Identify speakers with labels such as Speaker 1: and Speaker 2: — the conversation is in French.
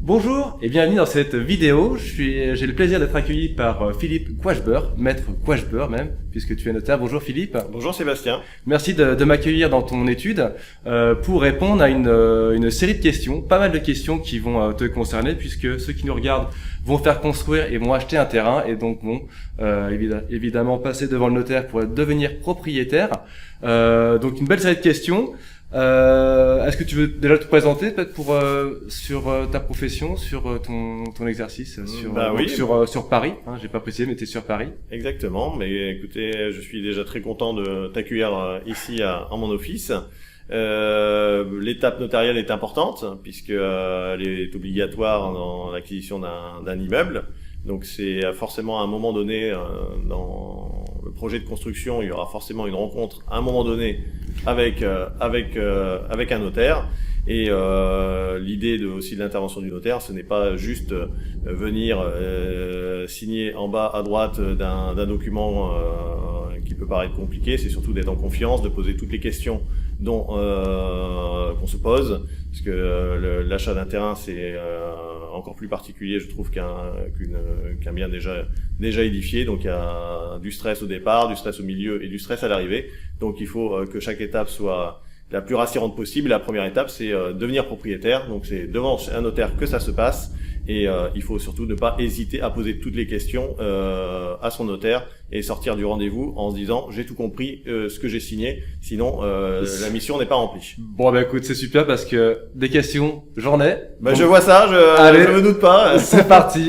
Speaker 1: Bonjour et bienvenue dans cette vidéo. J'ai le plaisir d'être accueilli par Philippe Quachbeur, maître Quachbeur même, puisque tu es notaire. Bonjour Philippe.
Speaker 2: Bonjour Sébastien.
Speaker 1: Merci de m'accueillir dans ton étude pour répondre à une série de questions, pas mal de questions qui vont te concerner, puisque ceux qui nous regardent vont faire construire et vont acheter un terrain et donc vont évidemment passer devant le notaire pour devenir propriétaire. Donc une belle série de questions. Est-ce que tu veux déjà te présenter peut-être sur ta profession, sur ton exercice sur Paris, hein, j'ai pas précisé mais tu es sur Paris.
Speaker 2: Exactement, mais écoutez, je suis déjà très content de t'accueillir ici à mon office. L'étape notariale est importante puisque elle est obligatoire dans l'acquisition d'un immeuble. Donc c'est forcément à un moment donné dans le projet de construction, il y aura forcément une rencontre à un moment donné avec un notaire. Et l'idée aussi de l'intervention du notaire, ce n'est pas juste venir signer en bas à droite d'un document qui peut paraître compliqué, c'est surtout d'être en confiance, de poser toutes les questions qu'on se pose, parce que l'achat d'un terrain c'est encore plus particulier, je trouve, qu'un bien déjà édifié. Donc il y a du stress au départ, du stress au milieu et du stress à l'arrivée. Donc il faut que chaque étape soit la plus rassurante possible. La première étape, c'est devenir propriétaire. Donc c'est devant un notaire que ça se passe. Et il faut surtout ne pas hésiter à poser toutes les questions à son notaire et sortir du rendez-vous en se disant j'ai tout compris ce que j'ai signé, sinon la mission n'est pas remplie.
Speaker 1: Bon bah écoute, c'est super parce que des questions j'en ai.
Speaker 2: Bah, donc, je vois ça, je me doute pas.
Speaker 1: C'est parti.